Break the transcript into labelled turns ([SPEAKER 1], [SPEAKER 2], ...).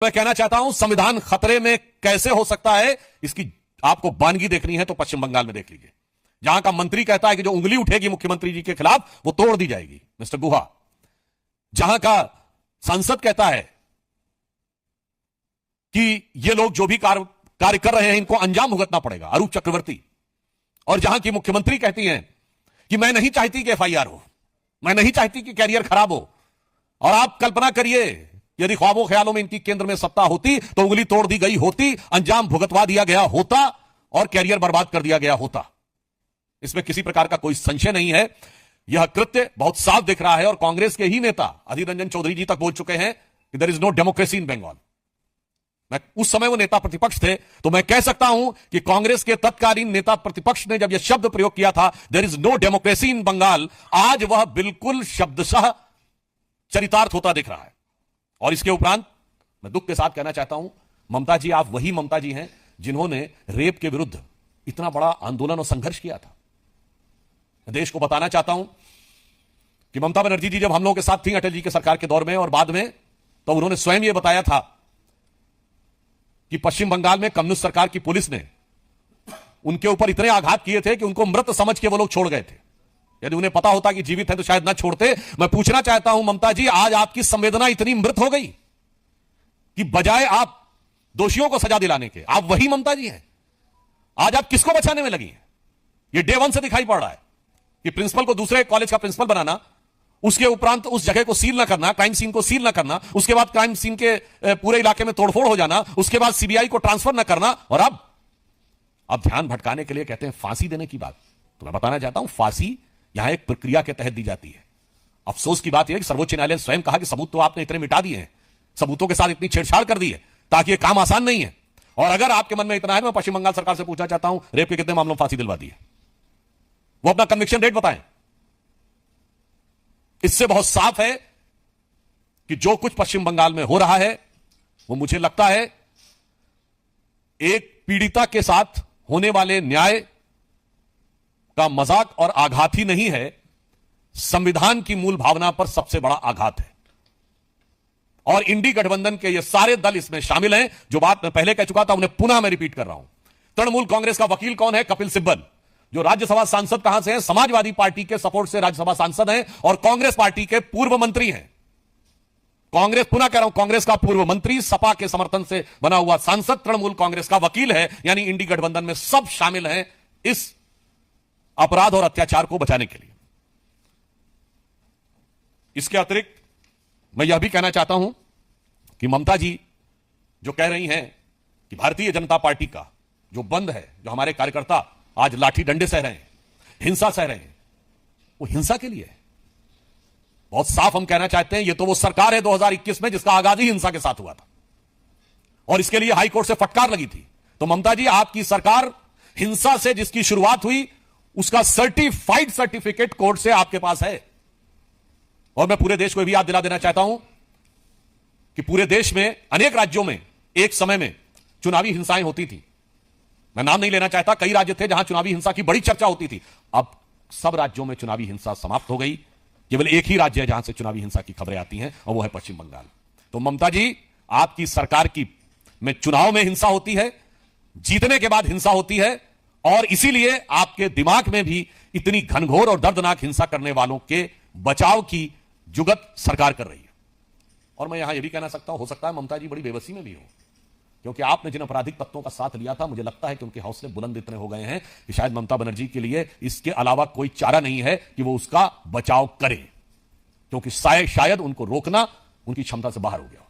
[SPEAKER 1] मैं कहना चाहता हूं संविधान खतरे में कैसे हो सकता है, इसकी आपको बानगी देखनी है तो पश्चिम बंगाल में देख लीजिए, जहां का मंत्री कहता है कि जो उंगली उठेगी मुख्यमंत्री जी के खिलाफ वो तोड़ दी जाएगी, मिस्टर गुहा। जहां का सांसद कहता है कि ये लोग जो भी कार्य कर रहे हैं इनको अंजाम भुगतना पड़ेगा, अरूप चक्रवर्ती। और जहां की मुख्यमंत्री कहती हैं कि मैं नहीं चाहती कि एफआईआर हो, मैं नहीं चाहती कि कैरियर खराब हो। और आप कल्पना करिए, यदि ख्वाबों ख्यालों में इनकी केंद्र में सत्ता होती तो उंगली तोड़ दी गई होती, अंजाम भुगतवा दिया गया होता और कैरियर बर्बाद कर दिया गया होता। इसमें किसी प्रकार का कोई संशय नहीं है। यह कृत्य बहुत साफ दिख रहा है और कांग्रेस के ही नेता अधीर रंजन चौधरी जी तक बोल चुके हैं कि there is no democracy in Bengal. मैं उस समय वो नेता प्रतिपक्ष थे तो मैं कह सकता हूं कि कांग्रेस के तत्कालीन नेता प्रतिपक्ष ने जब यह शब्द प्रयोग किया था, there is no democracy in Bengal, आज वह बिल्कुल शब्दशः चरितार्थ होता दिख रहा है। और इसके उपरांत मैं दुख के साथ कहना चाहता हूं, ममता जी, आप वही ममता जी हैं जिन्होंने रेप के विरुद्ध इतना बड़ा आंदोलन और संघर्ष किया था। मैं देश को बताना चाहता हूं कि ममता बनर्जी जी जब हम लोगों के साथ थी अटल जी के सरकार के दौर में और बाद में, तो उन्होंने स्वयं यह बताया था कि पश्चिम बंगाल में कम्युनिस्ट सरकार की पुलिस ने उनके ऊपर इतने आघात किए थे कि उनको मृत समझ के वो लोग छोड़ गए थे। यदि उन्हें पता होता कि जीवित है तो शायद ना छोड़ते। मैं पूछना चाहता हूं ममता जी, आज आपकी संवेदना इतनी मृत हो गई कि बजाय आप दोषियों को सजा दिलाने के, आप वही ममता जी हैं। आज आप किसको बचाने में लगी हैं? यह डे वन से दिखाई पड़ रहा है कि प्रिंसिपल को दूसरे कॉलेज का प्रिंसिपल बनाना, उसके उपरांत उस जगह को सील ना करना, क्राइम सीन को सील ना करना, उसके बाद क्राइम सीन के पूरे इलाके में तोड़फोड़ हो जाना, उसके बाद सीबीआई को ट्रांसफर ना करना, और अब ध्यान भटकाने के लिए कहते हैं फांसी देने की बात। तो मैं बताना चाहता हूं, फांसी यहां एक प्रक्रिया के तहत दी जाती है। अफसोस की बात यह है कि सर्वोच्च न्यायालय ने स्वयं कहा कि सबूत तो आपने इतने मिटा दिए हैं, सबूतों के साथ इतनी छेड़छाड़ कर दी है ताकि यह काम आसान नहीं है। और अगर आपके मन में इतना है, मैं पश्चिम बंगाल सरकार से पूछना चाहता हूं, रेप के कितने मामलों में फांसी दिलवा दी है? वो अपना कन्विक्शन रेट बताएं। इससे बहुत साफ है कि जो कुछ पश्चिम बंगाल में हो रहा है वो मुझे लगता है एक पीड़िता के साथ होने वाले न्याय का मजाक और आघात ही नहीं है, संविधान की मूल भावना पर सबसे बड़ा आघात है। और इंडी गठबंधन के ये सारे दल इसमें शामिल हैं। जो बात मैं पहले कह चुका था उन्हें पुनः मैं रिपीट कर रहा हूं। तृणमूल कांग्रेस का वकील कौन है? कपिल सिब्बल, जो राज्यसभा सांसद कहां से हैं? समाजवादी पार्टी के सपोर्ट से राज्यसभा सांसद हैं और कांग्रेस पार्टी के पूर्व मंत्री हैं। कांग्रेस, पुनः कह रहा हूं, कांग्रेस का पूर्व मंत्री, सपा के समर्थन से बना हुआ सांसद, तृणमूल कांग्रेस का वकील है। यानी इंडी गठबंधन में सब शामिल हैं इस अपराध और अत्याचार को बचाने के लिए। इसके अतिरिक्त मैं यह भी कहना चाहता हूं कि ममता जी जो कह रही हैं कि भारतीय जनता पार्टी का जो बंद है, जो हमारे कार्यकर्ता आज लाठी डंडे सह रहे हैं, हिंसा सह रहे हैं, वो हिंसा के लिए है। बहुत साफ हम कहना चाहते हैं, ये तो वो सरकार है 2021 में जिसका आगाज ही हिंसा के साथ हुआ था और इसके लिए हाईकोर्ट से फटकार लगी थी। तो ममता जी, आपकी सरकार हिंसा से जिसकी शुरुआत हुई उसका सर्टिफाइड सर्टिफिकेट कोर्ट से आपके पास है। और मैं पूरे देश को भी याद दिला देना चाहता हूं कि पूरे देश में अनेक राज्यों में एक समय में चुनावी हिंसाएं होती थी। मैं नाम नहीं लेना चाहता, कई राज्य थे जहां चुनावी हिंसा की बड़ी चर्चा होती थी। अब सब राज्यों में चुनावी हिंसा समाप्त हो गई, केवल एक ही राज्य है जहां से चुनावी हिंसा की खबरें आती हैं और वो है पश्चिम बंगाल। तो ममता जी, आपकी सरकार की में चुनाव में हिंसा होती है, जीतने के बाद हिंसा होती है, और इसीलिए आपके दिमाग में भी इतनी घनघोर और दर्दनाक हिंसा करने वालों के बचाव की जुगत सरकार कर रही है। और मैं यहां यह भी कहना सकता हूं, हो सकता है ममता जी बड़ी बेबसी में भी हो, क्योंकि आपने जिन आपराधिक तत्वों का साथ लिया था, मुझे लगता है कि उनके हौसले बुलंद इतने हो गए हैं कि शायद ममता बनर्जी के लिए इसके अलावा कोई चारा नहीं है कि वो उसका बचाव करे, क्योंकि शायद उनको रोकना उनकी क्षमता से बाहर हो गया।